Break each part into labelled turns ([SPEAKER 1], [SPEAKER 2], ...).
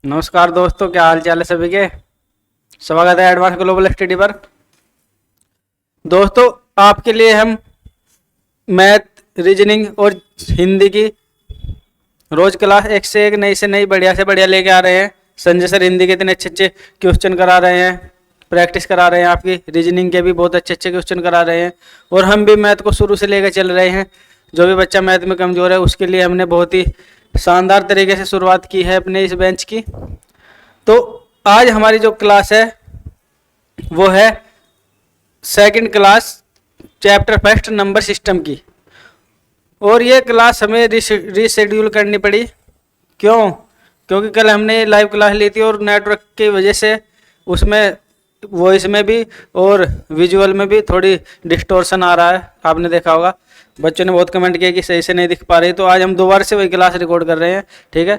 [SPEAKER 1] नमस्कार दोस्तों, क्या हाल चाल है सभी के। स्वागत है एडवांस ग्लोबल स्टडी पर। दोस्तों, आपके लिए हम मैथ, रीजनिंग और हिंदी की रोज क्लास एक से नई बढ़िया से बढ़िया लेके आ रहे हैं। संजय सर हिंदी के इतने अच्छे अच्छे क्वेश्चन करा रहे हैं, प्रैक्टिस करा रहे हैं, आपकी रीजनिंग के भी बहुत अच्छे अच्छे क्वेश्चन करा रहे हैं। और हम भी मैथ को शुरू से लेकर चल रहे हैं। जो भी बच्चा मैथ में कमज़ोर है उसके लिए हमने बहुत ही शानदार तरीके से शुरुआत की है अपने इस बेंच की। तो आज हमारी जो क्लास है वो है second class chapter first number system की। और ये क्लास हमें रीशेड्यूल करनी पड़ी। क्यों? क्योंकि कल हमने लाइव क्लास ली थी और नेटवर्क की वजह से उसमें वॉइस में भी और विजुअल में भी थोड़ी डिस्टोर्शन आ रहा है। आपने देखा होगा, बच्चों ने बहुत कमेंट किया कि सही से नहीं दिख पा रही। तो आज हम दोबारा से वही क्लास रिकॉर्ड कर रहे हैं। ठीक है,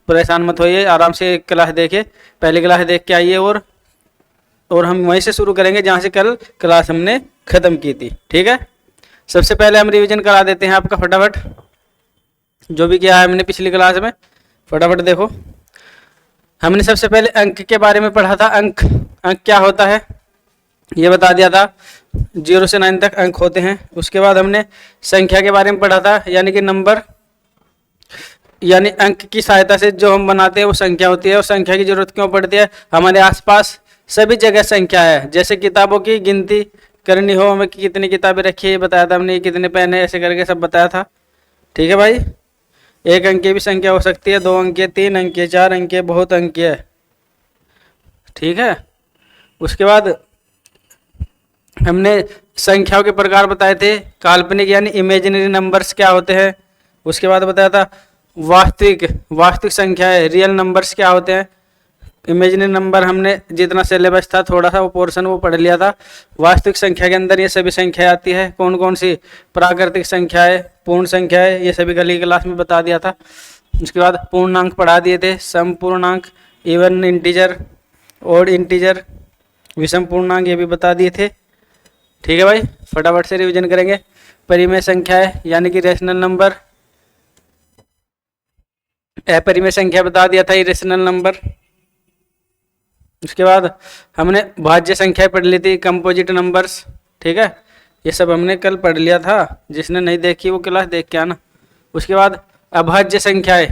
[SPEAKER 1] परेशान मत होइए, आराम से एक क्लास देखिए, पहली क्लास देख के आइए और हम वहीं से शुरू करेंगे जहाँ से कल क्लास हमने ख़त्म की थी। ठीक है, सबसे पहले हम रिवीजन करा देते हैं आपका फटाफट, जो भी किया है हमने पिछली क्लास में। फटाफट देखो, हमने सबसे पहले अंक के बारे में पढ़ा था। अंक क्या होता है ये बता दिया था। 0 से 9 तक अंक होते हैं। उसके बाद हमने संख्या के बारे में पढ़ा था, यानी कि नंबर, यानी अंक की सहायता से जो हम बनाते हैं वो संख्या होती है। और संख्या की जरूरत क्यों पड़ती है? हमारे आसपास सभी जगह संख्या है। जैसे किताबों की गिनती करनी हो, हमें कितनी किताबें रखी है ये बताया था हमने, कितने पेन है, ऐसे करके सब बताया था। ठीक है भाई, एक अंक की भी संख्या हो सकती है, 2 अंक, 3 अंक, 4 अंक, बहुत अंक है। ठीक है, उसके बाद हमने संख्याओं के प्रकार बताए थे। काल्पनिक यानी इमेजिनरी नंबर्स क्या होते हैं। उसके बाद बताया था वास्तविक संख्याएं, रियल नंबर्स क्या होते हैं। इमेजिनरी नंबर हमने जितना सिलेबस था थोड़ा सा वो पोर्शन वो पढ़ लिया था। वास्तविक संख्या के अंदर ये सभी संख्याएं आती है। कौन कौन सी? प्राकृतिक संख्याएं, पूर्ण संख्याएं, ये सभी कल की क्लास में बता दिया था। उसके बाद पूर्णांक पढ़ा दिए थे, समपूर्णांक, इवन इंटीजर, ऑड इंटीजर, विषम पूर्णांक, ये भी बता दिए थे। ठीक है भाई, फटाफट से रिवीजन करेंगे। परिमेय संख्याएं यानी कि रेशनल नंबर, अपरिमेय संख्या बता दिया था, इरेशनल नंबर। उसके बाद हमने भाज्य संख्याएं पढ़ ली थी, कंपोजिट नंबर्स। ठीक है, ये सब हमने कल पढ़ लिया था। जिसने नहीं देखी वो क्लास देख के आना। उसके बाद अभाज्य संख्याएं,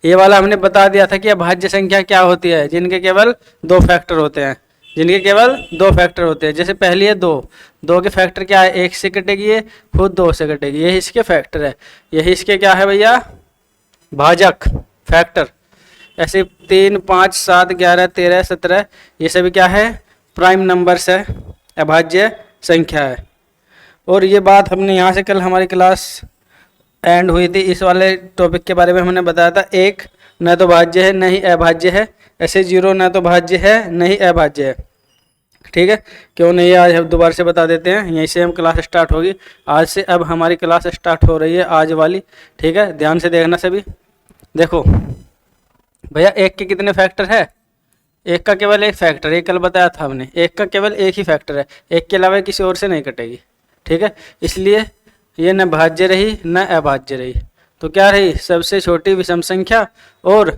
[SPEAKER 1] ये वाला हमने बता दिया था कि अभाज्य संख्या क्या होती है। जिनके केवल 2 फैक्टर होते हैं, जैसे पहली है 2 के फैक्टर क्या है? 1 से कटेगी, ये खुद 2 से कटेगी, यही इसके फैक्टर है। यही इसके क्या है भैया? भाजक, फैक्टर। ऐसे 3, 5, 7, 11, 13, 17, ये सभी क्या है? प्राइम नंबर्स है, अभाज्य संख्या है। और ये बात हमने यहाँ से कल हमारी क्लास एंड हुई थी। इस वाले टॉपिक के बारे में हमने बताया था, 1 न तो भाज्य है न ही अभाज्य है, ऐसे 0 न तो भाज्य है न ही अभाज्य है। ठीक है, क्यों नहीं है आज हम दोबारा से बता देते हैं। यहीं से हम क्लास स्टार्ट होगी आज से। अब हमारी क्लास स्टार्ट हो रही है आज वाली। ठीक है, ध्यान से देखना सभी। देखो भैया, 1 के कितने फैक्टर है? 1 का केवल 1 फैक्टर, ये कल बताया था हमने। 1 का केवल 1 ही फैक्टर है, 1 के अलावा किसी और से नहीं कटेगी। ठीक है, इसलिए ये न भाज्य रही न अभाज्य रही। तो क्या रही? सबसे छोटी विषम संख्या और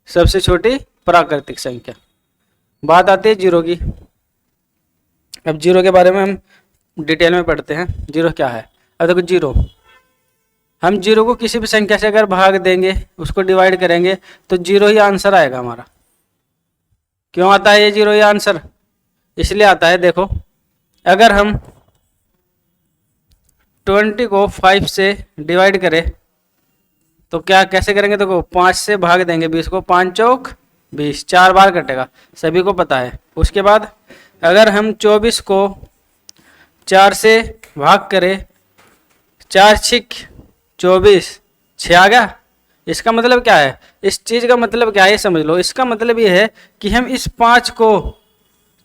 [SPEAKER 1] सबसे छोटी प्राकृतिक संख्या। बात आती है 0 की। अब 0 के बारे में हम डिटेल में पढ़ते हैं। 0 क्या है? अब देखो 0, हम 0 को किसी भी संख्या से अगर भाग देंगे, उसको डिवाइड करेंगे तो 0 ही आंसर आएगा हमारा। क्यों आता है ये 0 ही आंसर? इसलिए आता है, देखो अगर हम 20 को 5 से डिवाइड करें तो क्या कैसे करेंगे? देखो 5 से भाग देंगे 20 को, 5 चौक 20, 4 बार कटेगा, सभी को पता है। उसके बाद अगर हम 24 को 4 से भाग करें, 4 छिक 24, 6 आ गया। इसका मतलब क्या है? इस चीज़ का मतलब क्या है ये समझ लो। इसका मतलब ये है कि हम इस 5 को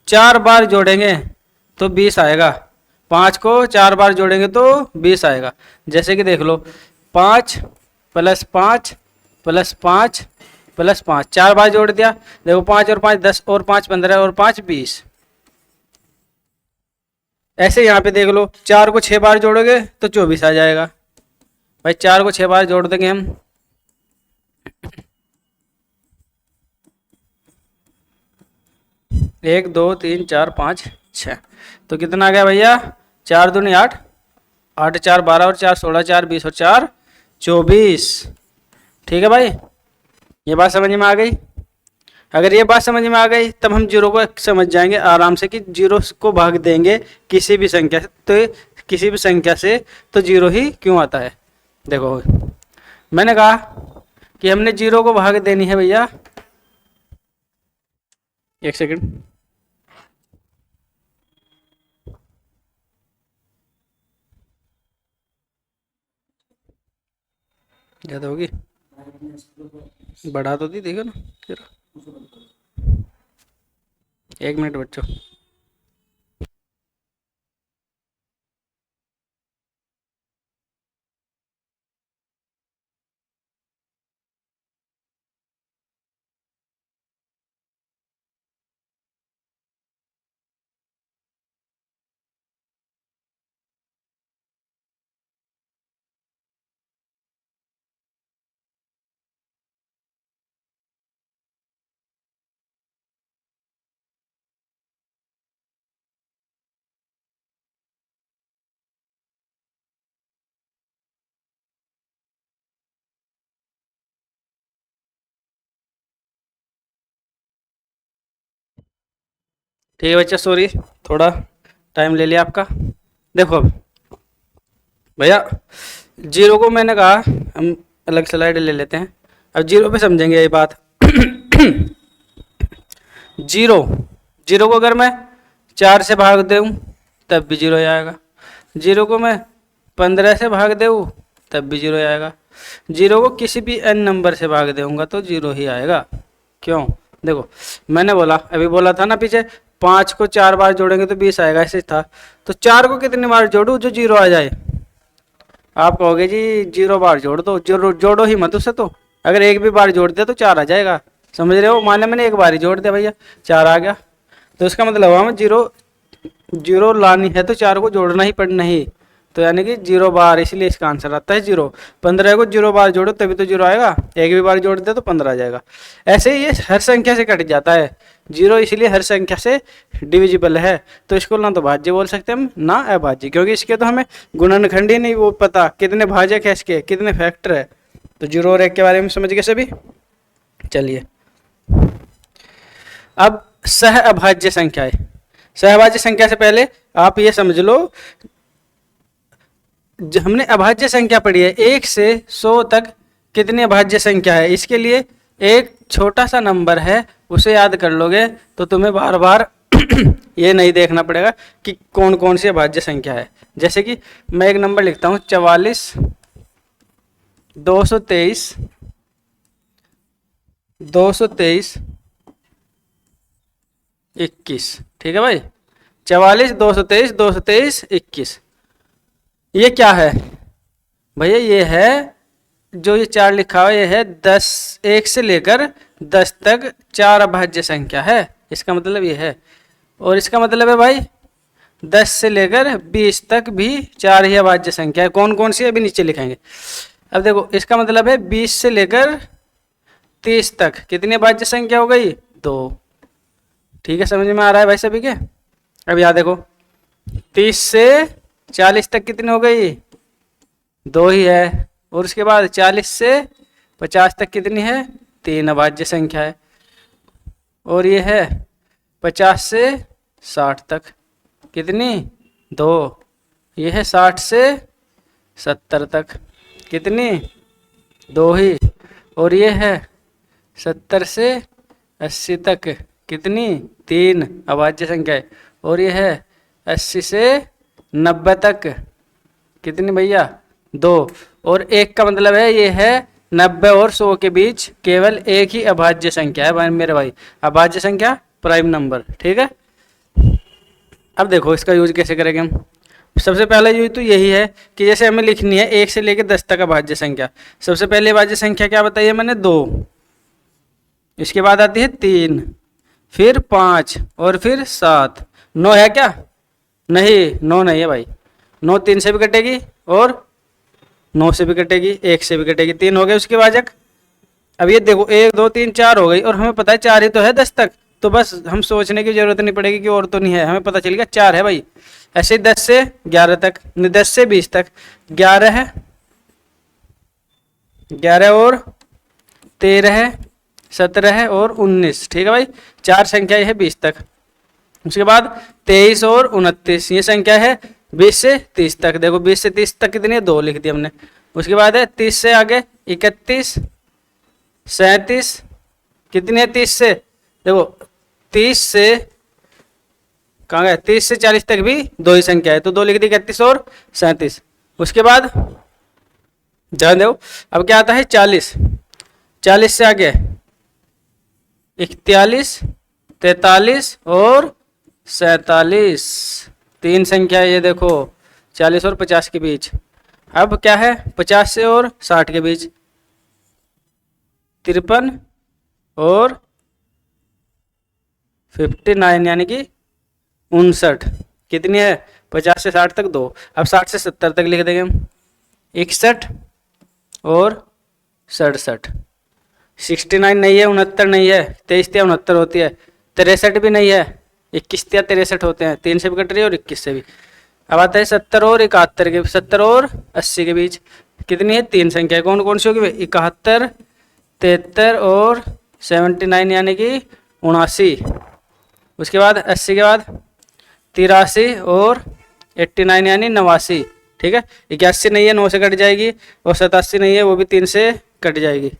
[SPEAKER 1] 4 बार जोड़ेंगे तो 20 आएगा। 5 को 4 बार जोड़ेंगे तो 20 आएगा। जैसे कि देख लो, 5 + 5 + 5 + 5, 4 बार जोड़ दिया। देखो 5 और 5 10 और 5 15 और 5 20। ऐसे यहाँ पे देख लो, 4 को 6 बार जोड़ोगे तो 24 आ जाएगा। भाई 4 को 6 बार जोड़ देंगे हम 1 2 3 4 5 6। तो कितना आ गया भैया? 4 दूनी 8, 8 4 12 और 4 16, 4 20 और 4 24। ठीक है भाई, ये बात समझ में आ गई? अगर ये बात समझ में आ गई तब हम जीरो को समझ जाएंगे आराम से कि जीरो को भाग देंगे किसी भी संख्या से, तो किसी भी संख्या से तो जीरो ही क्यों आता है। देखो मैंने कहा कि हमने जीरो को भाग देनी है भैया, एक सेकंड, ज़्यादा होगी, बढ़ा तो दी, देखो ना जरा, 1 मिनट बच्चों। ठीक है बच्चा, सॉरी थोड़ा टाइम ले लिया आपका। देखो अब भैया, जीरो को मैंने कहा हम अलग स्लाइड ले लेते हैं, अब जीरो पे समझेंगे ये बात। जीरो, जीरो को अगर मैं 4 से भाग दूँ तब भी जीरो आएगा, जीरो को मैं 15 से भाग दूँ तब भी जीरो आएगा, जीरो को किसी भी n नंबर से भाग दूंगा तो जीरो ही आएगा। क्यों? देखो मैंने बोला, अभी बोला था ना पीछे, 5 को 4 बार जोड़ेंगे तो 20 आएगा, ऐसे था। तो 4 को कितनी बार जोड़ू जो जीरो आ जाए? आप कहोगे जी 0 बार जोड़ दो, जोड़ो ही मत उससे, तो अगर एक भी बार जोड़ दिया तो 4 आ जाएगा, समझ रहे हो? मान लिया मैंने एक बार ही जोड़ दिया भैया, 4 आ गया, तो इसका मतलब हुआ हमें जीरो लानी है तो 4 को जोड़ना ही पड़ना ही, तो यानी कि 0 बार, इसलिए इसका आंसर आता है 0। 15 को 0 बार जोड़ो तभी तो 0 आएगा, एक भी बार जोड़ दे तो 15 आ जाएगा। ऐसे ही ये हर संख्या से कट जाता है जीरो, इसलिए हर संख्या से डिविजिबल है, तो इसको ना तो भाज्य बोल सकते हम ना अभाज्य, क्योंकि इसके तो हमें गुणनखंड ही नहीं वो पता, कितने भाजक है इसके, कितने फैक्टर है। तो जीरो और एक के बारे में समझ गए सभी? चलिए अब सह अभाज्य संख्या है। सहभाज्य संख्या से पहले आप ये समझ लो, हमने अभाज्य संख्या पढ़ी है 1 से 100 तक कितनी अभाज्य संख्या है, इसके लिए एक छोटा सा नंबर है, उसे याद कर लोगे तो तुम्हें बार बार ये नहीं देखना पड़ेगा कि कौन कौन सी अभाज्य संख्या है। जैसे कि मैं एक नंबर लिखता हूँ 44 223 223 21। ठीक है भाई, 44 223 223 21। ये क्या है भैया? ये है जो ये 4 लिखा हुआ, ये है 10, 1 से लेकर 10 तक 4 अभाज्य संख्या है, इसका मतलब ये है। और इसका मतलब है भाई 10 से लेकर 20 तक भी 4 ही अभाज्य संख्या है। कौन कौन सी अभी नीचे लिखेंगे। अब देखो इसका मतलब है 20 से लेकर 30 तक कितनी अभाज्य संख्या हो गई? 2। ठीक है, समझ में आ रहा है भाई सभी के? अब याद देखो 30 से 40 तक कितनी हो गई? 2 ही है। और उसके बाद 40 से 50 तक कितनी है? 3 अभाज्य संख्या है। और ये है 50 से 60 तक कितनी? 2। ये है 60 से 70 तक कितनी? 2 ही। और ये है 70 से 80 तक कितनी? 3 अभाज्य संख्या है। और ये है 80 से 90 तक कितनी भैया? 2। और 1 का मतलब है ये है 90 और 100 के बीच केवल एक ही अभाज्य संख्या है मेरे भाई, अभाज्य संख्या प्राइम नंबर। ठीक है, अब देखो इसका यूज कैसे करेंगे हम। सबसे पहला यूज तो यही है कि जैसे हमें लिखनी है 1 से लेकर 10 तक अभाज्य संख्या। सबसे पहले अभाज्य संख्या क्या बताइए मैंने? 2। इसके बाद आती है 3, फिर 5 और फिर 7। 9 है क्या? नहीं, 9 नहीं है भाई। 9 3 से भी कटेगी और 9 से भी कटेगी, 1 से भी कटेगी, 3 हो गए उसके भाजक। अब ये देखो 1 2 3 4 हो गई और हमें पता है 4 ही तो है 10 तक, तो बस हम सोचने की जरूरत नहीं पड़ेगी कि और तो नहीं है, हमें पता चल गया 4 है भाई। ऐसे 10 से 11 तक, 10 से 20 तक 11 है, 11 और 13 है, 17 है और 19। ठीक है भाई, 4 संख्या है 20 तक। उसके बाद 23 और 29, ये संख्या है 20 से 30 तक। देखो 20 से 30 तक कितनी है, 2 लिख दी हमने। उसके बाद है 30 से आगे 31, 37, कितनी है 30 से, देखो 30 से कहाँ गए, 30 से 40 तक भी 2 ही संख्या है, तो 2 लिख दी, 31 और 37। उसके बाद ध्यान दो, अब क्या आता है 40, 40 से आगे 41, 43 और 47, 3 संख्या है ये देखो, 40 और 50 के बीच। अब क्या है 50 से और 60 के बीच, 53 और 59 यानी कि 59, कितनी है 50 से 60 तक 2। अब 60 से 70 तक लिख देंगे हम, 61 और 67, 69 नहीं है, 69 नहीं है, 23 या 69 होती है, 63 भी नहीं है, 21 या 63 होते हैं, 3 से भी कट रही है और 21 से भी। अब आता है 70 और 71 के, 70 और 80 के बीच, कितनी है 3 संख्या, कौन कौन सी होगी, 71, 73 और 79 यानी कि 79। उसके बाद 80 के बाद 83 और 89 यानी 89। ठीक है, 81 नहीं है, 9 से कट जाएगी, और 87 नहीं है, वो भी 3 से कट जाएगी।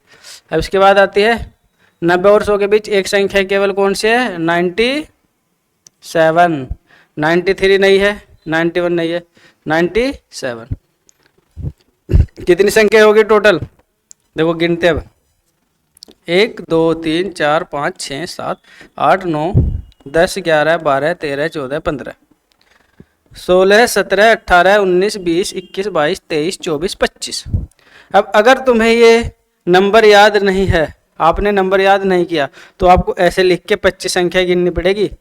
[SPEAKER 1] अब इसके बाद आती है 90 और 100 के बीच एक संख्या केवल कौन सी है, 97, 93 नहीं है, 91 नहीं है, 97। कितनी संख्या होगी टोटल, देखो गिनते अब, 1 2 3 4 5 6 7 8 9 10 11 12 13 14 15 16 17 18 19 20 21 22 23 24 25। अब अगर तुम्हें ये नंबर याद नहीं है, आपने नंबर याद नहीं किया, तो आपको ऐसे लिख के 25 संख्या गिननी पड़ेगी।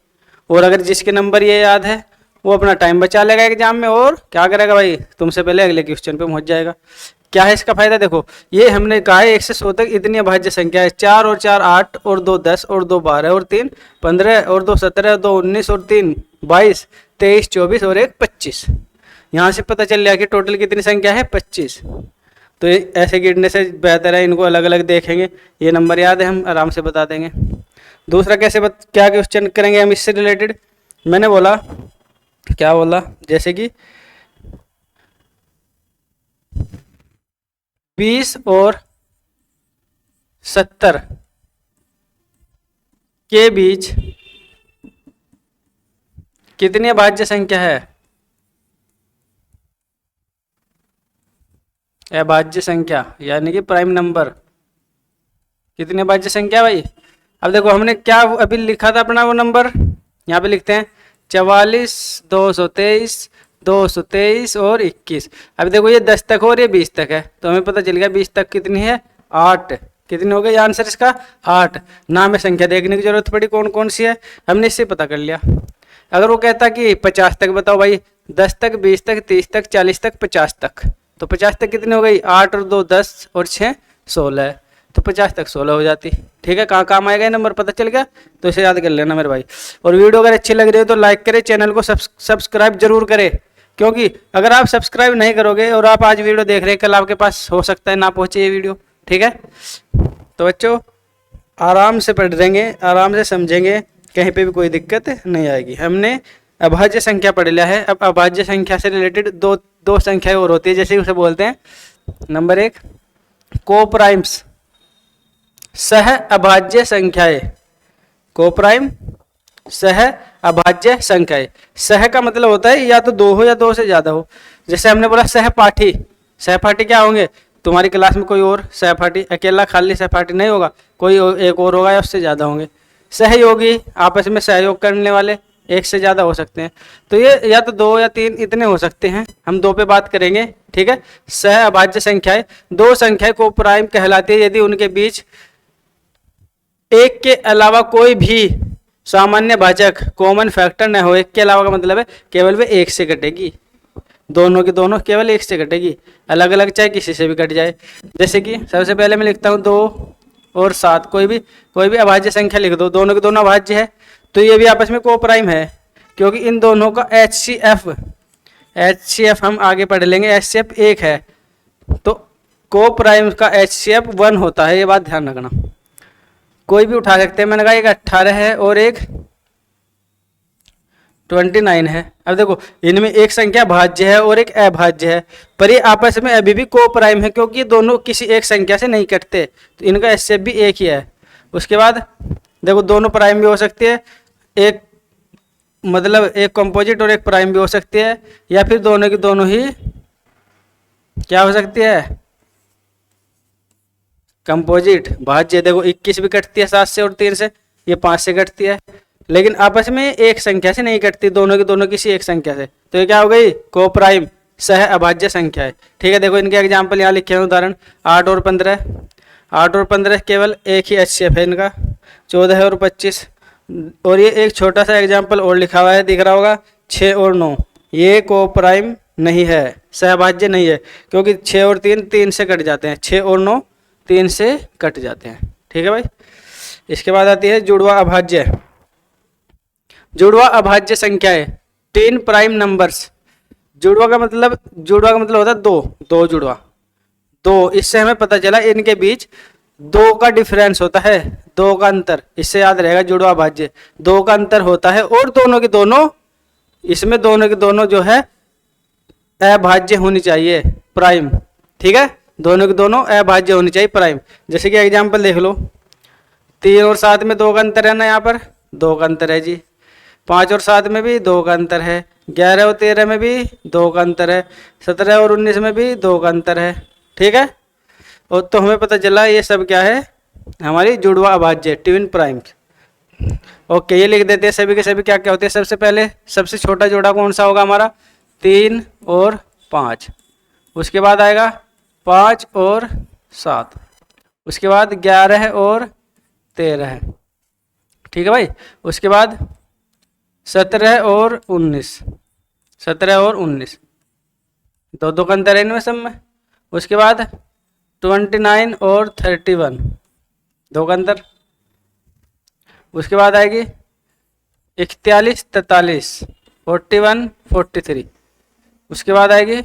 [SPEAKER 1] और अगर जिसके नंबर ये याद है वो अपना टाइम बचा लेगा एग्जाम में, और क्या करेगा भाई, तुमसे पहले अगले क्वेश्चन पे पहुंच जाएगा। क्या है इसका फायदा, देखो ये हमने कहा है 1 से 100 तक इतनी अभाज्य संख्या है, 4 और 4 8 और 2 10 और 2 12 और 3 15 और 2 17 और 2 19 और 3 22 23 24 और 1 25। यहाँ से पता चल गया कि टोटल कितनी संख्या है 25। तो ऐसे गिनने से बेहतर है इनको अलग अलग देखेंगे, ये नंबर याद है हम आराम से बता देंगे। दूसरा कैसे क्या क्वेश्चन करेंगे हम इससे रिलेटेड, मैंने बोला क्या बोला, जैसे कि 20 और 70 के बीच कितनी अभाज्य संख्या है, अभाज्य संख्या यानी कि प्राइम नंबर, कितनी अभाज्य संख्या भाई। अब देखो हमने क्या अभी लिखा था अपना वो नंबर, यहाँ पे लिखते हैं 44 223 223 और 21। अब देखो ये 10 तक और ये 20 तक है, तो हमें पता चल गया 20 तक कितनी है 8, कितनी हो गई आंसर इसका 8। ना में संख्या देखने की जरूरत पड़ी कौन कौन सी है, हमने इससे पता कर लिया। अगर वो कहता कि 50 तक बताओ भाई, 10 तक 20 तक 30 तक 40 तक 50 तक, तो 50 तक कितनी हो गई 8 और 2 10 और 6 16, तो 50 तक 16 हो जाती। ठीक है, कहाँ काम आएगा ये नंबर पता चल गया, तो इसे याद कर लेना मेरे भाई। और वीडियो अगर अच्छी लग रही हो तो लाइक करें, चैनल को सब्सक्राइब जरूर करें, क्योंकि अगर आप सब्सक्राइब नहीं करोगे और आप आज वीडियो देख रहे हैं, कल आपके पास हो सकता है ना पहुंचे ये वीडियो। ठीक है, तो बच्चों आराम से पढ़ देंगे, आराम से समझेंगे, कहीं पे भी कोई दिक्कत नहीं आएगी। हमने अभाज्य संख्या पढ़ लिया है, अब अभाज्य संख्या से रिलेटेड दो संख्याएं और होती है, जैसे उसे बोलते हैं नंबर 1 कोप्राइम्स, सह अभाज्य संख्याएं, कोप्राइम सह अभाज्य संख्याएं। सह का मतलब होता है या तो 2 हो या 2 से ज्यादा हो। जैसे हमने बोला सहपाठी, सहपाठी क्या होंगे, तुम्हारी क्लास में कोई और सहपाठी, अकेला खाली सहपाठी नहीं होगा, कोई एक और होगा या उससे ज्यादा होंगे। सहयोगी आपस में सहयोग करने वाले, एक से ज्यादा हो सकते हैं, तो ये या तो 2 या 3 इतने हो सकते हैं, हम 2 पे बात करेंगे। ठीक है, सह अभाज्य संख्याएं 2 संख्याएं को प्राइम कहलाती है यदि उनके बीच एक के अलावा कोई भी सामान्य भाजक कॉमन फैक्टर न हो। एक के अलावा का मतलब है केवल वे 1 से कटेगी, दोनों की दोनों केवल 1 से कटेगी, अलग अलग चाहे किसी से भी कट जाए। जैसे कि सबसे पहले मैं लिखता हूँ 2 और 7, कोई भी अभाज्य संख्या लिख दो, दोनों के दोनों अभाज्य है, तो ये भी आपस में कोप्राइम है, क्योंकि इन दोनों का HCF हम आगे पढ़ लेंगे, HCF 1 है, तो कोप्राइम का HCF 1 होता है, ये बात ध्यान रखना। कोई भी उठा सकते हैं, मैंने कहा एक 18 है और एक 29 है। अब देखो इनमें एक संख्या भाज्य है और एक अभाज्य है, पर ये आपस में अभी भी कोप्राइम है, क्योंकि ये दोनों किसी एक संख्या से नहीं कटते, तो इनका HCF भी एक ही है। उसके बाद देखो दोनों प्राइम भी हो सकती है, एक मतलब एक कंपोजिट और एक प्राइम भी हो सकती है, या फिर दोनों की दोनों ही क्या हो सकती है, कंपोजिट भाज्य। देखो 21 भी कटती है 7 से और 3 से, ये 5 से कटती है, लेकिन आपस में एक संख्या से नहीं कटती, दोनों की दोनों किसी एक संख्या से, तो ये क्या हो गई, कोप्राइम सह अभाज्य संख्या है। ठीक है, देखो इनके एग्जाम्पल यहाँ लिखे हैं, उदाहरण 8 और 15, 8 और 15 केवल एक ही HCF है इनका, 14 और 25। और ये एक छोटा सा एग्जाम्पल और लिखा हुआ है, दिख रहा होगा, 6 और 9, ये कोप्राइम नहीं है, सहभाज्य नहीं है, क्योंकि 6 और 3 से कट जाते हैं, 6 और 9 3 से कट जाते हैं। ठीक है भाई। इसके बाद आती है जुड़वा अभाज्य। जुड़वा अभाज्य संख्याएं, 3 प्राइम नंबर्स। जुड़वा का मतलब होता है दो जुड़वा, 2, इससे हमें पता चला इनके बीच 2 का डिफरेंस होता है, 2 का अंतर, इससे याद रहेगा जुड़वा अभाज्य, 2 का अंतर होता है, और दोनों के दोनों इसमें दोनों के दोनों जो है अभाज्य होनी चाहिए, प्राइम। ठीक है, दोनों के दोनों अभाज्य होनी चाहिए, प्राइम। जैसे कि एग्जांपल देख लो, 3 और 7 में 2 का अंतर है ना, यहाँ पर 2 का अंतर है जी, 5 और 7 में भी 2 का अंतर है, 11 और 13 में भी 2 का अंतर है, 17 और 19 में भी 2 का अंतर है। ठीक है, और तो हमें पता चला ये सब क्या है, हमारी जुड़वा अभाज्य, ट्विन प्राइम। ओके, ये लिख देते हैं सभी के सभी क्या क्या होते हैं। सबसे पहले सबसे छोटा जोड़ा कौन सा होगा हमारा, 3 और 5, उसके बाद आएगा 5 और 7, उसके बाद 11 और 13। ठीक है भाई, उसके बाद 17 और 19, 17 और 19, 2 का अंतर है इनमें सब में। उसके बाद 29 और 31, 2 का अंतर। उसके बाद आएगी 41 43, 41 43। उसके बाद आएगी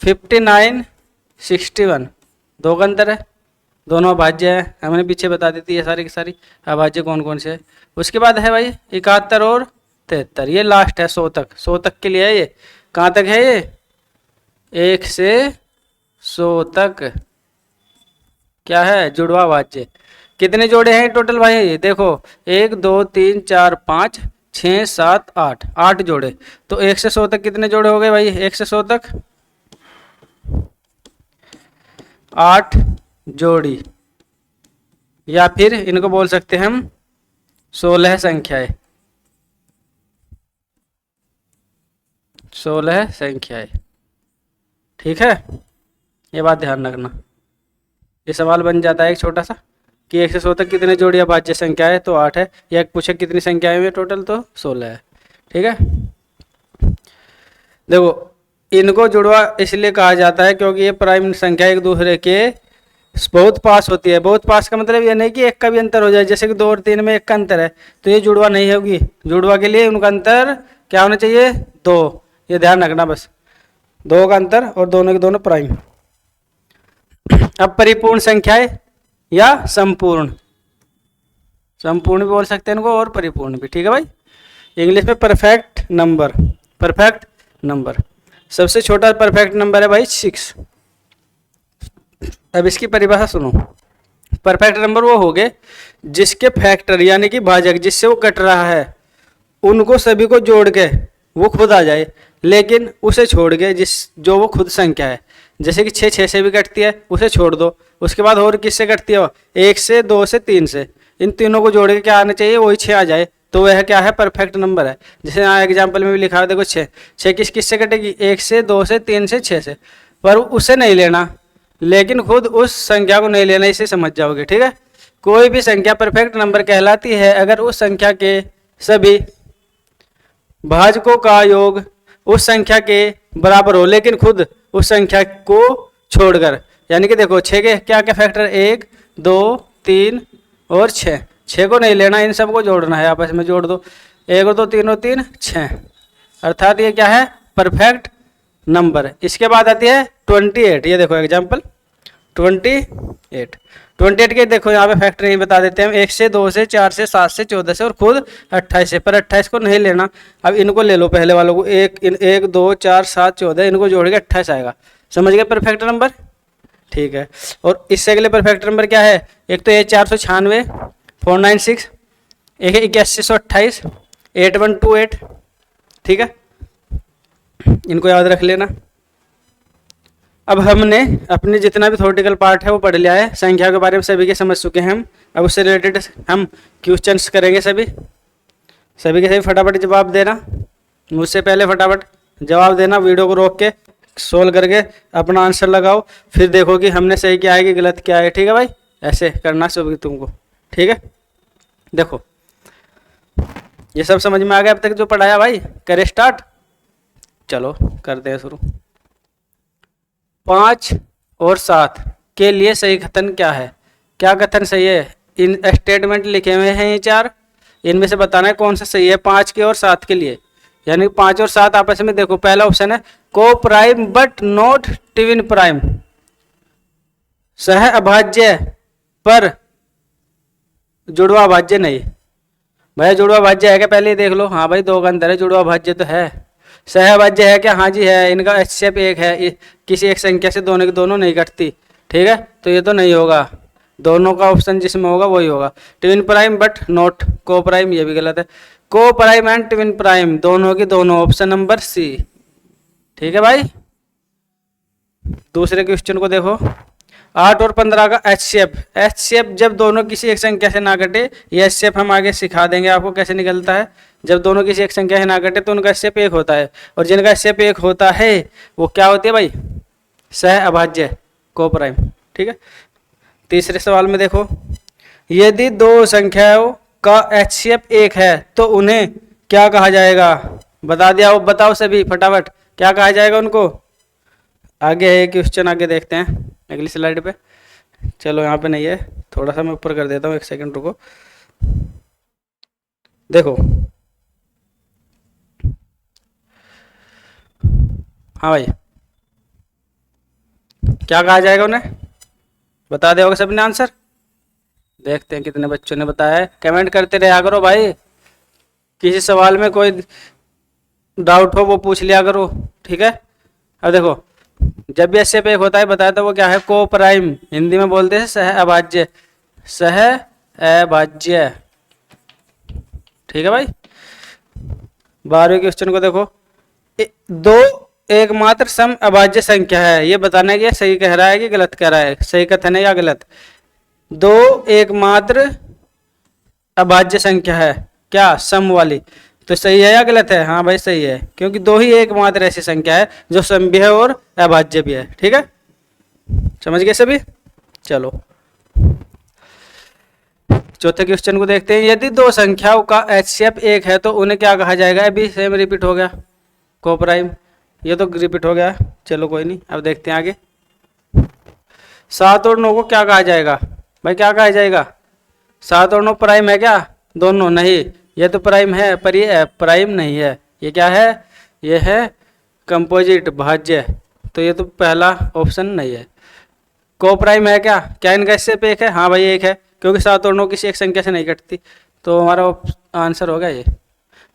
[SPEAKER 1] 59 61, 2 का अंतर है, दोनों अभाज्य है, हमने पीछे बता दी थी ये सारी की सारी अभाज्य कौन कौन से है। उसके बाद है भाई 71 और 73, ये लास्ट है 100 तक, 100 तक के लिए है ये। कहाँ तक है ये, 1 से 100 तक क्या है, जुड़वा अभाज्य। कितने जोड़े हैं टोटल भाई, देखो 1 2 3 4 5 6 7 8, 8 जोड़े। तो 1 से 100 तक कितने जोड़े हो गए भाई, 1 से 100 तक 8 जोड़ी, या फिर इनको बोल सकते हैं हम 16 संख्याएं, 16 संख्याएं। ठीक है, ये बात ध्यान रखना। ये सवाल बन जाता है एक छोटा सा कि 1 से 100 तक कितने जोड़ी अभाज्य संख्या है, तो 8 है, या पूछे कितनी संख्याएं में टोटल, तो 16 है। ठीक है, देखो इनको जुड़वा इसलिए कहा जाता है क्योंकि ये प्राइम संख्या एक दूसरे के बहुत पास होती है। बहुत पास का मतलब ये नहीं कि एक का भी अंतर हो जाए, जैसे कि 2 और 3 में 1 का अंतर है, तो ये जुड़वा नहीं होगी। जुड़वा के लिए उनका अंतर क्या होना चाहिए, 2, ये ध्यान रखना बस, 2 का अंतर और दोनों के दोनों प्राइम। अब परिपूर्ण संख्याएं या संपूर्ण, संपूर्ण भी बोल सकते हैं इनको और परिपूर्ण भी। ठीक है भाई, इंग्लिश में परफेक्ट नंबर, परफेक्ट नंबर। सबसे छोटा परफेक्ट नंबर है भाई 6। अब इसकी परिभाषा सुनो, परफेक्ट नंबर वो हो गए जिसके फैक्टर यानी कि भाजक जिससे वो कट रहा है उनको सभी को जोड़ के वो खुद आ जाए, लेकिन उसे छोड़ के जो वो खुद संख्या है, जैसे कि 6 से भी कटती है उसे छोड़ दो। उसके बाद और किससे कटती है, 1 से 2 से 3 से, इन तीनों को जोड़ के क्या आना चाहिए, वही 6 आ जाए, तो वह क्या है, परफेक्ट नंबर है। जैसे यहाँ एग्जाम्पल में भी लिखा है देखो 6 किस से कटेगी, 1 से 2 से 3 से 6 से, पर उसे नहीं लेना, लेकिन खुद उस संख्या को नहीं लेना, इसे समझ जाओगे। ठीक है, कोई भी संख्या परफेक्ट नंबर कहलाती है अगर उस संख्या के सभी भाजकों का योग उस संख्या के बराबर हो, लेकिन खुद उस संख्या को छोड़कर। यानी कि देखो 6 के क्या क्या फैक्टर, 1 2 3 और 6, 6 को नहीं लेना, इन सबको जोड़ना है, आपस में जोड़ दो, 1 और 2 3 और 3 6, अर्थात ये क्या है, परफेक्ट नंबर। इसके बाद आती है 28, ये देखो एग्जाम्पल 28, 28 के देखो यहाँ पे फैक्टर नहीं बता देते हैं, 1 से 2 से 4 से 7 से 14 से और खुद 28 से, पर 28 को नहीं लेना। अब इनको ले लो, पहले वालों को, 1 2 4 7 14, इनको जोड़ के 28 आएगा, समझ गए परफेक्ट नंबर, ठीक है। और इससे अगले परफेक्ट नंबर क्या है, एक तो ये 496 496, एक है 8128 8128, ठीक है, इनको याद रख लेना। अब हमने अपने जितना भी थ्योरेटिकल पार्ट है वो पढ़ लिया है, संख्या के बारे में सभी के समझ चुके हैं हम। अब उससे रिलेटेड हम क्वेश्चंस करेंगे, सभी के सभी फटाफट जवाब देना, मुझसे पहले फटाफट जवाब देना, वीडियो को रोक के सोल्व करके अपना आंसर लगाओ, फिर देखो कि हमने सही क्या है कि गलत क्या है, ठीक है भाई, ऐसे करना सभी तुमको, ठीक है। देखो ये सब समझ में आ गया अब तक जो पढ़ाया भाई, करें स्टार्ट, चलो करते हैं शुरू। 5 और 7 के लिए सही कथन क्या है, क्या कथन सही है, इन स्टेटमेंट लिखे हुए हैं ये 4, इनमें से बताना है कौन सा सही है 5 के और 7 के लिए, यानी 5 और 7 आपस में। देखो पहला ऑप्शन है को prime but not twin prime, सह अभाज्य पर जुड़वा भाज्य नहीं। भैया जुड़वा भाज्य है क्या, पहले ही देख लो, हाँ भाई 2 का अंतर है, जुड़वा भाज्य तो है। सहभाज्य है क्या, हाँ जी है, इनका एचसीएफ 1 है, किसी एक संख्या से दोनों की दोनों नहीं कटती, ठीक है, तो ये तो नहीं होगा, दोनों का ऑप्शन जिसमें होगा वही होगा। ट्विन प्राइम बट नॉट को प्राइम, ये भी गलत है। को प्राइम एंड ट्विन प्राइम दोनों की दोनों, ऑप्शन नंबर सी, ठीक है भाई। दूसरे क्वेश्चन को देखो, 8 और 15 का एचसीएफ जब दोनों किसी एक संख्या से ना कटे, ये एचसीएफ हम आगे सिखा देंगे आपको कैसे निकलता है। जब दोनों किसी एक संख्या से ना कटे तो उनका एचसीएफ 1 होता है, और जिनका एचसीएफ 1 होता है वो क्या होती है भाई, सह अभाज्य को प्राइम, ठीक है। तीसरे सवाल में देखो, यदि 2 संख्याओं का एचसीएफ 1 है तो उन्हें क्या कहा जाएगा, बता दिया, बताओ सभी फटाफट क्या कहा जाएगा उनको। आगे है क्वेश्चन, आगे देखते हैं अगली स्लाइड पे। चलो यहाँ पे नहीं है, थोड़ा सा मैं ऊपर कर देता हूँ, 1 सेकंड रुको। देखो हाँ भाई, क्या कहा जाएगा उन्हें, बता दिया होगा सबने आंसर। देखते हैं कितने बच्चों ने बताया है, कमेंट करते रहा करो भाई, किसी सवाल में कोई डाउट हो वो पूछ लिया करो, ठीक है। अब देखो जब भी एचसीएफ 1 होता है बताया था वो क्या है, को प्राइम, हिंदी में बोलते हैं सह अभाज्य, सह अभाज्य, ठीक है भाई। 12वें क्वेश्चन को देखो, 2 एकमात्र सम अभाज्य संख्या है, ये बताना है कि सही कह रहा है कि गलत कह रहा है, सही कथन है या गलत। 2 एकमात्र अभाज्य संख्या है क्या, सम वाली, तो सही है या गलत है, हाँ भाई सही है, क्योंकि 2 ही एकमात्र ऐसी संख्या है जो सम भी है और अभाज्य भी है, ठीक है, समझ गए सभी। चलो चौथे क्वेश्चन को देखते हैं, यदि 2 संख्याओं का एचसीएफ 1 है तो उन्हें क्या कहा जाएगा, अभी सेम रिपीट हो गया, को प्राइम, ये तो रिपीट हो गया, चलो कोई नहीं, अब देखते हैं आगे। 7 और 9 को क्या कहा जाएगा भाई, क्या कहा जाएगा, 7 और 9 प्राइम है क्या, दोनों नहीं, ये तो प्राइम है पर ये प्राइम नहीं है, ये क्या है, ये है कंपोजिट भाज्य, तो ये तो पहला ऑप्शन नहीं है। को प्राइम है क्या, क्या इनका एचसीएफ 1 है, हाँ भाई 1 है, क्योंकि 7 और 9 किसी एक संख्या से नहीं कटती, तो हमारा आंसर होगा ये।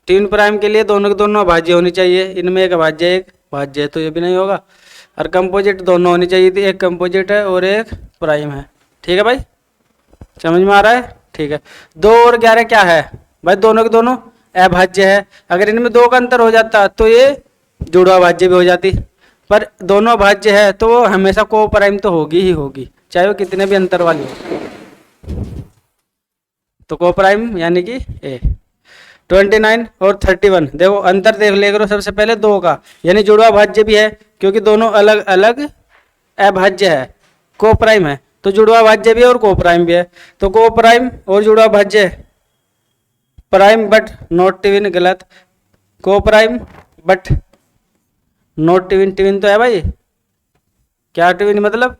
[SPEAKER 1] ट्विन प्राइम के लिए दोनों की दोनों अभाज्य होनी चाहिए, इनमें एक अभाज्य एक भाज्य है, तो ये भी नहीं होगा। और कंपोजिट दोनों होनी चाहिए थी, एक कंपोजिट है और एक प्राइम है, ठीक है भाई, समझ में आ रहा है, ठीक है। 2 और 11 क्या है भाई, दोनों के दोनों अभाज्य है, अगर इनमें 2 का अंतर हो जाता तो ये जुड़वा भाज्य भी हो जाती, पर दोनों अभाज्य है तो वो हमेशा को प्राइम तो होगी ही होगी, चाहे वो कितने भी अंतर वाली हो, तो को प्राइम यानी कि ए। 29 और 31 देखो अंतर देख ले करो, सबसे पहले 2 का, यानी जुड़वा भाज्य भी है, क्योंकि दोनों अलग अलग अभाज्य है, को प्राइम है तो जुड़वा भाज्य भी है और को प्राइम भी है, तो को प्राइम और जुड़वा भाज्य, प्राइम बट नॉट ट्विन गलत, को prime but not twin, twin तो है भाई, क्या ट्विन मतलब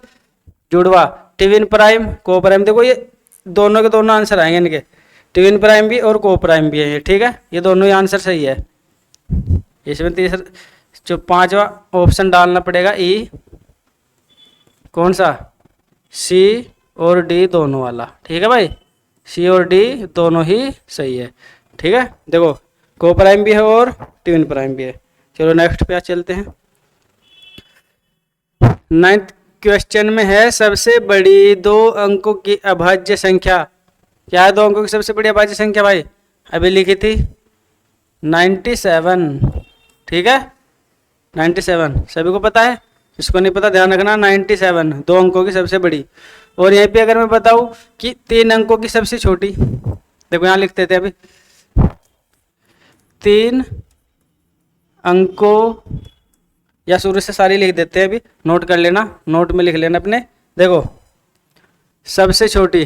[SPEAKER 1] जुड़वा, ट्विन प्राइम को प्राइम, देखो ये दोनों के दोनों आंसर आएंगे इनके, ट्विन प्राइम भी और को प्राइम भी है ये, ठीक है, ये दोनों ही आंसर सही है। इसमें तीसरा जो पांचवा ऑप्शन डालना पड़ेगा ई, कौन सा, सी और डी दोनों वाला, ठीक है भाई, सी और डी दोनों ही सही है, ठीक है। देखो को प्राइम भी है और ट्विन प्राइम भी है। चलो नेक्स्ट पे चलते हैं। 9th क्वेश्चन में है सबसे बड़ी 2 अंकों की अभाज्य संख्या। क्या है 2 अंकों की सबसे बड़ी अभाज्य संख्या भाई? अभी लिखी थी 97, ठीक है, 97 सभी को पता है, इसको नहीं पता ध्यान रखना, 97 2 अंकों की सबसे बड़ी। और यहीं पे अगर मैं बताऊं कि 3 अंकों की सबसे छोटी, देखो यहाँ लिखते थे अभी 3 अंकों, या शुरू से सारी लिख देते हैं, अभी नोट कर लेना, नोट में लिख लेना अपने। देखो सबसे छोटी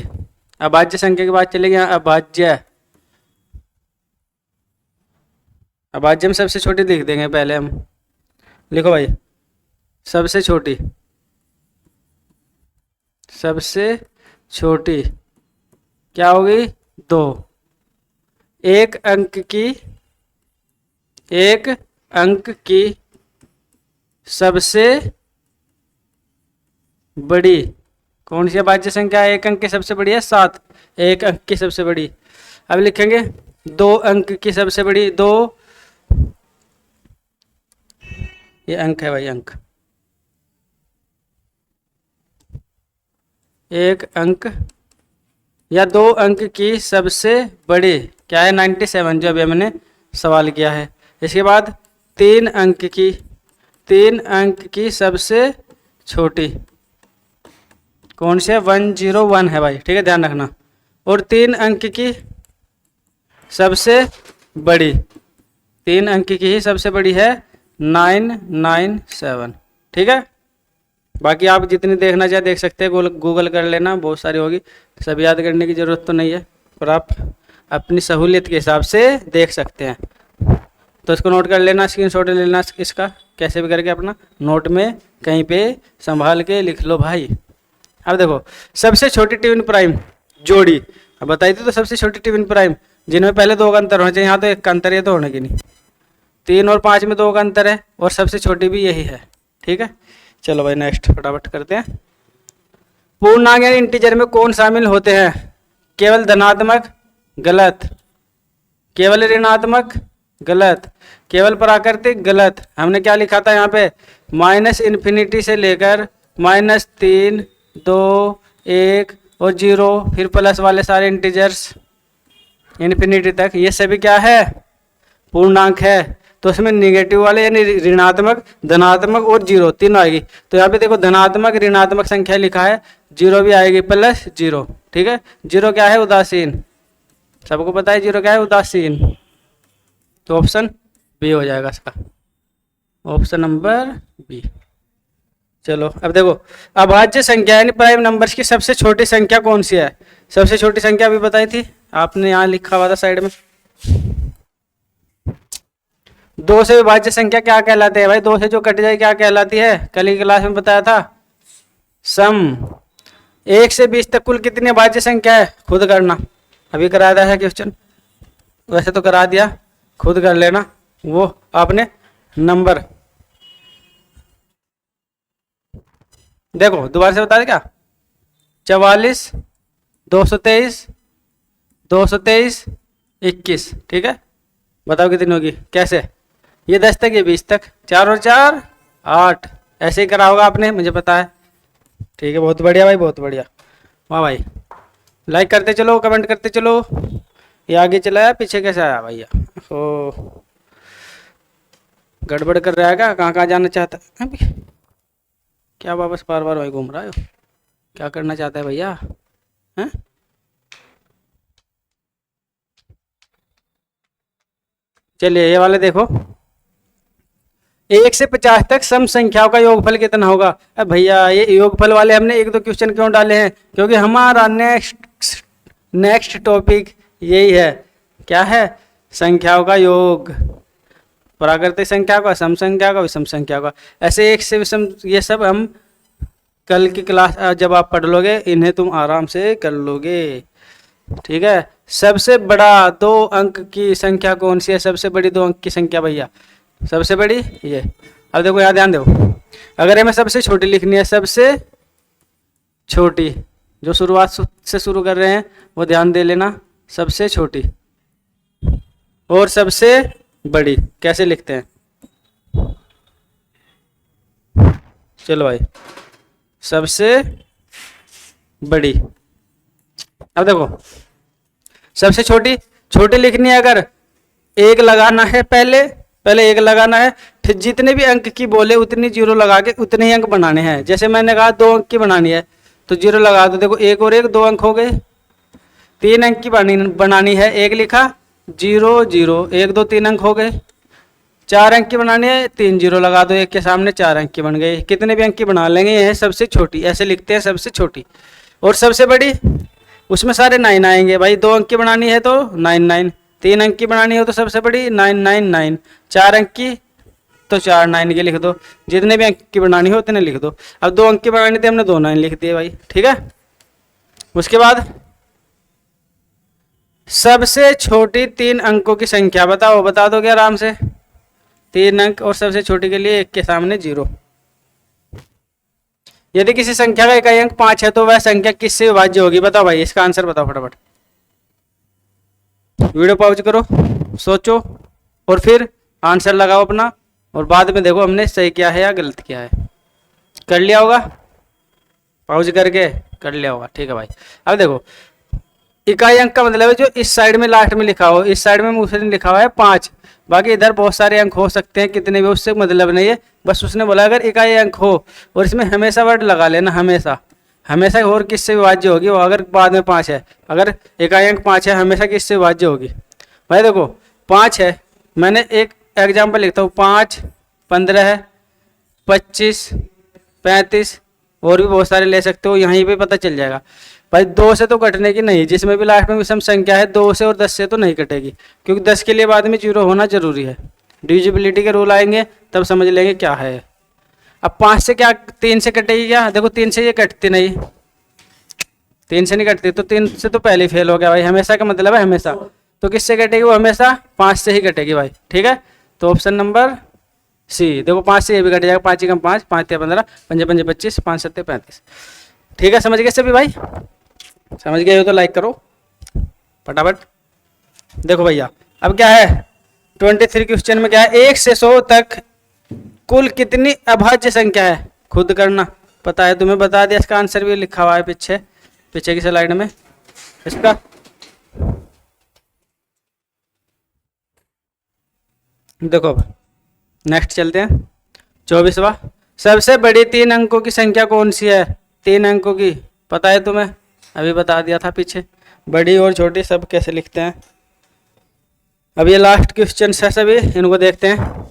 [SPEAKER 1] अभाज्य संख्या की बात चलेगी, यहाँ अभाज्य, अभाज्य में सबसे छोटी लिख देंगे पहले हम। लिखो भाई सबसे छोटी, सबसे छोटी क्या होगी? 2। एक अंक की सबसे बड़ी कौन सी अभाज्य संख्या है? एक अंक की सबसे बड़ी है 7, एक अंक की सबसे बड़ी। अब लिखेंगे 2 अंक की सबसे बड़ी, 2 ये अंक है भाई, अंक, एक अंक या 2 अंक की सबसे बड़ी क्या है? 97 जो अभी हमने सवाल किया है। इसके बाद 3 अंक की सबसे छोटी कौन सी है? 101 है भाई, ठीक है, ध्यान रखना। और 3 अंक की सबसे बड़ी, 3 अंक की ही सबसे बड़ी है 997, ठीक है। बाकी आप जितनी देखना चाहे देख सकते हैं, गूगल कर लेना, बहुत सारी होगी, सब याद करने की ज़रूरत तो नहीं है, पर आप अपनी सहूलियत के हिसाब से देख सकते हैं। तो इसको नोट कर लेना, स्क्रीनशॉट ले लेना इसका, कैसे भी करके अपना नोट में कहीं पे संभाल के लिख लो भाई। अब देखो सबसे छोटी ट्विन प्राइम जोड़ी, अब बताई थी तो सबसे छोटी ट्विन प्राइम जिनमें पहले 2 का अंतर होना चाहिए, यहाँ तो 1 का अंतर है, तो होने की नहीं। 3 और 5 में 2 का अंतर है, और सबसे छोटी भी यही है, ठीक है। चलो भाई नेक्स्ट फटाफट करते हैं। पूर्णांक यानी इंटीजर में कौन शामिल होते हैं? केवल धनात्मक, गलत, केवल ऋणात्मक, गलत, केवल प्राकृतिक, गलत। हमने क्या लिखा था यहाँ पे? -इन्फिनिटी से लेकर -3, 2, 1 और 0, फिर प्लस वाले सारे इंटीजर्स इन्फिनिटी तक, ये सभी क्या है? पूर्णांक है। तो उसमें निगेटिव वाले यानी ऋणात्मक, धनात्मक और 0 तीनों आएगी। तो यहाँ पे देखो धनात्मक ऋणात्मक संख्या लिखा है, 0 भी आएगी, +0, ठीक है। 0 क्या है? उदासीन, सबको पता है 0 क्या है? उदासीन। तो ऑप्शन बी हो जाएगा इसका, ऑप्शन नंबर बी। चलो अब देखो अभाज्य संख्या यानी प्राइम नंबर्स की सबसे छोटी संख्या कौन सी है? सबसे छोटी संख्या अभी बताई थी आपने, यहाँ लिखा हुआ था साइड में। 2 से विभाज्य संख्या क्या कहलाती है भाई? 2 से जो कट जाए क्या कहलाती है? कल की क्लास में बताया था, सम। 1 से 20 तक कुल कितनी अभाज्य संख्या है? खुद करना, अभी करा दिया है क्वेश्चन, वैसे तो करा दिया, खुद कर लेना वो आपने नंबर। देखो दोबारा से बता दे क्या? 44, 223, 223, 21, ठीक है। बताओ कितनी होगी? कैसे? ये 10 तक, ये 20 तक, 4 और 4 8, ऐसे ही करा होगा आपने, मुझे पता है, ठीक है। बहुत बढ़िया भाई, बहुत बढ़िया, वाह भाई। लाइक करते चलो, कमेंट करते चलो। ये आगे चला है, पीछे कैसे आया भैया? ओ गड़बड़ कर रहा है क्या? कहाँ कहाँ जाना चाहता है अभी? क्या वापस बार बार भाई घूम रहा है? क्या करना चाहता है भैया? हैं? चलिए ये वाले देखो, 1 से 50 तक सम संख्याओं का योगफल कितना होगा? अब भैया ये योगफल वाले हमने 1-2 क्वेश्चन क्यों डाले हैं? क्योंकि हमारा नेक्स्ट टॉपिक यही है, क्या है? संख्याओं का योग, प्राकृतिक संख्या का, सम संख्या का, विषम संख्या का। ऐसे 1 से विषम ये सब हम कल की क्लास जब आप पढ़ लोगे इन्हें तुम आराम से कर लोगे। ठीक है। सबसे बड़ा 2 अंक की संख्या कौन सी है? सबसे बड़ी 2 अंक की संख्या भैया, सबसे बड़ी ये। अब देखो यहाँ ध्यान दो, अगर हमें सबसे छोटी लिखनी है, सबसे छोटी जो शुरुआत से शुरू कर रहे हैं वो ध्यान दे लेना, सबसे छोटी। और सबसे बड़ी कैसे लिखते हैं? चलो भाई, सबसे बड़ी। अब देखो सबसे छोटी, छोटी लिखनी है, अगर एक लगाना है, पहले एक लगाना है, फिर जितने भी अंक की बोले उतनी जीरो लगा के उतने ही अंक बनाने हैं। जैसे मैंने कहा 2 अंक की बनानी है तो जीरो लगा दो, देखो 1 और 1 2 अंक हो गए। 3 अंक की बनानी है, 1 लिखा 0 0 1 2 3 अंक हो गए। 4 अंक की बनानी है, 3 जीरो लगा दो, 1 के सामने 4 अंक की बन गई। कितने भी अंक की बना लेंगे, यह है सबसे छोटी, ऐसे लिखते हैं सबसे छोटी। और सबसे बड़ी, उसमें सारे 9 आएंगे भाई। 2 अंक की बनानी है तो 9 9, 3 अंक की बनानी हो तो सबसे बड़ी 9 9 9, 4 अंक की तो 4 9 के लिख दो, जितने भी अंक की बनानी हो उतने लिख दो। अब 2 अंक की बनानी थी, हमने 2 9 लिख दिए भाई। ठीक है। उसके बाद सबसे छोटी 3 अंकों की संख्या बताओ, बता दोगे आराम से? 3 अंक और सबसे छोटी के लिए 1 के सामने 0। यदि किसी संख्या का इकाई अंक 5 है तो वह संख्या किससे विभाज्य होगी? बताओ भाई, इसका आंसर बताओ फटाफट। वीडियो पॉज करो, सोचो और फिर आंसर लगाओ अपना, और बाद में देखो हमने सही किया है या गलत किया है। कर लिया होगा, पॉज करके कर लिया होगा। ठीक है भाई। अब देखो इकाई अंक का मतलब है जो इस साइड में लास्ट में लिखा हो, इस साइड में उसने लिखा हुआ है 5, बाकी इधर बहुत सारे अंक हो सकते हैं, कितने भी, उससे मतलब नहीं है। बस उसने बोला अगर इकाई अंक हो, और इसमें हमेशा वर्ड लगा लेना, हमेशा। हमेशा और किससे विभाज्य होगी वो? अगर बाद में 5 है, अगर इकाई अंक 5 है, हमेशा किससे विभाज्य होगी भाई? देखो 5 है, मैंने एक एग्जाम्पल लिखता हूँ, 5 15 25 35, और भी बहुत सारे ले सकते हो, यहीं पे पता चल जाएगा भाई। 2 से तो कटने की नहीं, जिसमें भी लास्ट में विषम संख्या है 2 से और 10 से तो नहीं कटेगी, क्योंकि 10 के लिए बाद में 0 होना जरूरी है। डिविजिबिलिटी के रूल आएंगे तब समझ लेंगे क्या है। अब 5 से क्या 3 से कटेगी क्या? देखो 3 से ये कटती नहीं, 3 से नहीं कटती, तो 3 से तो पहले फेल हो गया भाई। हमेशा का मतलब है हमेशा, तो किससे कटेगी वो? हमेशा 5 से ही कटेगी भाई। ठीक है। तो ऑप्शन नंबर सी। देखो 5 से ये भी कट जाएगा, 5 ही कम 5, 5 3 15, 5 5 25, 5 7 35। ठीक है, समझ गए सभी भाई? समझ गए हो तो लाइक करो फटाफट। देखो भैया अब क्या है 23 क्वेश्चन में क्या है, 1 से 100 तक कुल कितनी अभाज्य संख्या है? खुद करना, पता है तुम्हें, बता दिया। इसका आंसर भी लिखा हुआ है पीछे की स्लाइड में इसका। देखो अब नेक्स्ट चलते हैं। 24वां, सबसे बड़ी 3 अंकों की संख्या कौन सी है? 3 अंकों की पता है तुम्हें, अभी बता दिया था पीछे। बड़ी और छोटी सब कैसे लिखते हैं। अब ये लास्ट क्वेश्चन है सभी, इनको देखते हैं।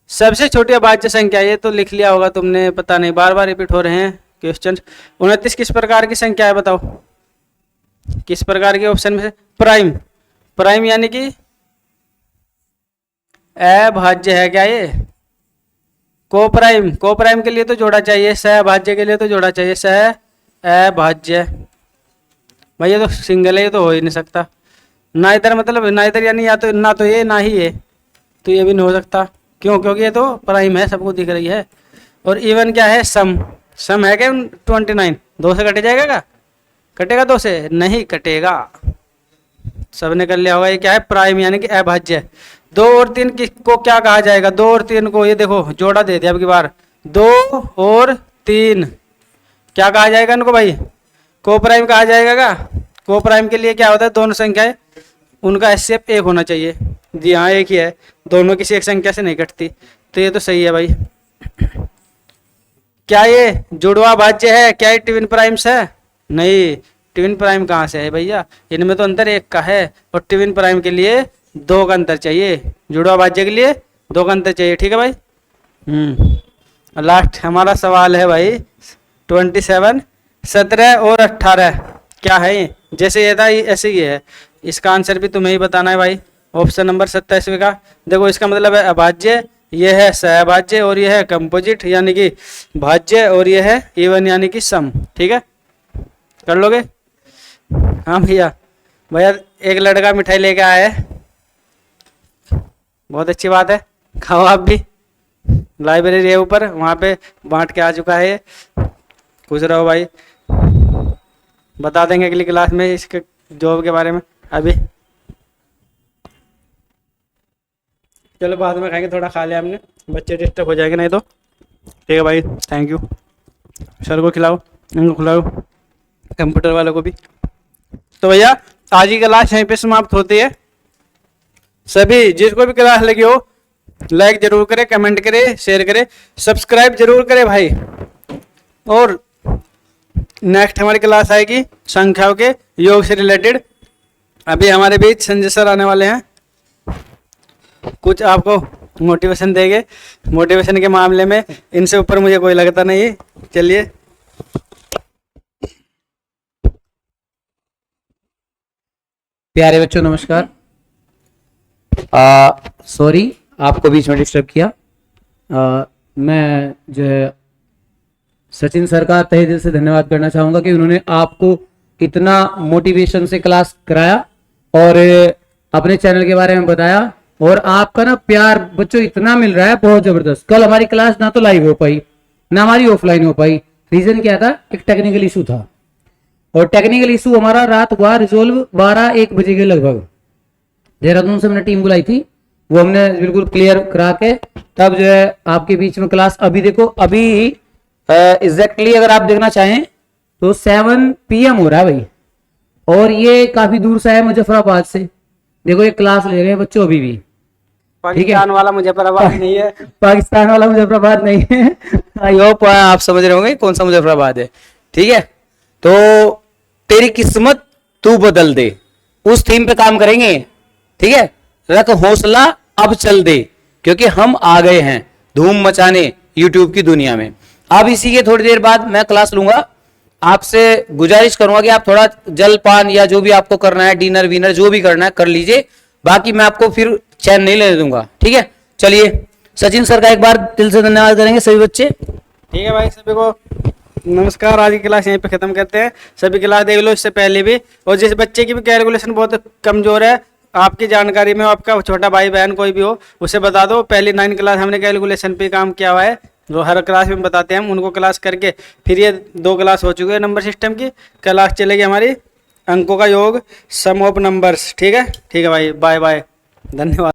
[SPEAKER 1] सबसे छोटी अभाज्य संख्या, ये तो लिख लिया होगा तुमने, पता नहीं, बार बार रिपीट हो रहे हैं क्वेश्चन। 29 किस प्रकार की संख्या है बताओ? किस प्रकार के ऑप्शन में से? प्राइम। प्राइम यानी कि अभाज्य है क्या ये? को प्राइम, को प्राइम के लिए तो जोड़ा चाहिए, सहभाज्य के लिए तो जोड़ा चाहिए, सह अभाज्य। भाई ये तो सिंगल है, ये तो हो ही नहीं सकता। ना इधर मतलब ना इधर, यानी या तो ना तो ये ना ही ये, तो ये भी नहीं हो सकता। क्यों? क्योंकि ये तो प्राइम है, सबको दिख रही है। और इवन क्या है? सम। सम है क्या 29? 2 से कट जाएगा क्या? कटेगा 2 से? नहीं कटेगा। सबने कर लिया होगा। ये क्या है? प्राइम यानी कि अभाज्य। 2 और 3 को क्या कहा जाएगा? 2 और 3 को ये देखो जोड़ा दे दिया अब की बार, 2 और 3 क्या कहा जाएगा इनको भाई? को प्राइम कहा जाएगा क्या? को प्राइम के लिए क्या होता है? दोनों संख्याएं उनका एचसीएफ 1 होना चाहिए। जी हाँ, एक ही है, दोनों किसी एक संख्या से नहीं कटती, तो ये तो सही है भाई। क्या ये जुड़वा भाज्य है? क्या ये ट्विन प्राइम्स है? नहीं, ट्विन प्राइम कहाँ से है भैया? इनमें तो अंतर 1 का है, और ट्विन प्राइम के लिए 2 का अंतर चाहिए, जुड़वा भाज्य के लिए 2 का अंतर चाहिए। ठीक है भाई। लास्ट हमारा सवाल है भाई 27, 17 और 18 क्या है ये? जैसे ये था ऐसे ही है, इसका आंसर भी तुम्हें ही बताना है भाई। ऑप्शन नंबर 27 का देखो, इसका मतलब है अभाज्य, ये है सहभाज्य और ये है कंपोजिट यानी कि भाज्य और ये है इवन यानी कि सम। ठीक है, कर लोगे? हाँ भैया। भैया एक लड़का मिठाई लेके आया है, बहुत अच्छी बात है, खाओ आप भी। लाइब्रेरी है ऊपर, वहाँ पे बांट के आ चुका है ये। खुश रहो भाई, बता देंगे अगली क्लास में इसके जॉब के बारे में। अभी चलो बाद में खाएंगे, थोड़ा खा लिया हमने, बच्चे डिस्टर्ब हो जाएंगे नहीं तो। ठीक है भाई, थैंक यू। सर को खिलाओ, इनको खिलाओ, कंप्यूटर वालों को भी। तो भैया आज की क्लास यहीं पे समाप्त होती है। सभी जिसको भी क्लास लगी हो लाइक जरूर करें, कमेंट करें, शेयर करें, सब्सक्राइब जरूर करें भाई। और नेक्स्ट हमारी क्लास आएगी संख्याओं के योग से रिलेटेड। अभी हमारे बीच संजय सर आने वाले हैं, कुछ आपको मोटिवेशन देंगे। मोटिवेशन के मामले में इनसे ऊपर मुझे कोई लगता नहीं। चलिए,
[SPEAKER 2] प्यारे बच्चों नमस्कार। सॉरी आपको बीच में डिस्टर्ब किया। मैं जो है सचिन सर का तहे दिल से धन्यवाद करना चाहूंगा कि उन्होंने आपको इतना मोटिवेशन से क्लास कराया और अपने चैनल के बारे में बताया। और आपका ना प्यार बच्चों इतना मिल रहा है, बहुत जबरदस्त। कल हमारी क्लास ना तो लाइव हो पाई ना हमारी ऑफलाइन हो पाई। रीजन क्या था? एक टेक्निकल इशू था, और टेक्निकल इशू हमारा रात हुआ रिजोल्व 12-1 बजे के लगभग। देहरादून से हमने टीम बुलाई थी, वो हमने बिल्कुल क्लियर करा के तब जो है आपके बीच में क्लास। अभी देखो, अभी एग्जैक्टली अगर आप देखना चाहें तो 7 PM हो रहा है भाई, और ये काफी दूर से है मुजफ्फराबाद से। देखो ये क्लास ले रहे हैं बच्चों अभी भी।
[SPEAKER 1] पाकिस्तान वाला मुजफ्फराबाद नहीं है,
[SPEAKER 2] पाकिस्तान वाला मुजफ्फराबाद नहीं है। आई होप आप समझ रहे होंगे कौन सा मुजफ्फराबाद है। ठीक है, तो तेरी किस्मत तू बदल दे, उस थीम पे काम करेंगे। ठीक है, रख हौसला अब चल दे, क्योंकि हम आ गए हैं धूम मचाने यूट्यूब की दुनिया में। अब इसी के थोड़ी देर बाद मैं क्लास लूंगा। आपसे गुजारिश करूंगा कि आप थोड़ा जलपान या जो भी आपको करना है, डिनर विनर जो भी करना है कर लीजिए। बाकी मैं आपको फिर चैन नहीं लेने दूंगा। ठीक है, चलिए सचिन सर का एक बार दिल से धन्यवाद करेंगे सभी बच्चे।
[SPEAKER 1] ठीक है भाई, सभी को नमस्कार। आज की क्लास यहीं पे खत्म करते हैं। सभी क्लास देख लो इससे पहले भी। और जिस बच्चे की भी कैलकुलेशन बहुत कमजोर है, आपकी जानकारी में आपका छोटा भाई बहन कोई भी हो, उसे बता दो। पहली 9 क्लास हमने कैलकुलेशन पे काम किया हुआ है, जो हर क्लास में बताते हैं हम, उनको क्लास करके फिर ये 2 क्लास हो चुकी है नंबर सिस्टम की। क्लास चलेगी हमारी अंकों का योग, सम ऑफ नंबर्स। ठीक है भाई, बाय बाय, धन्यवाद।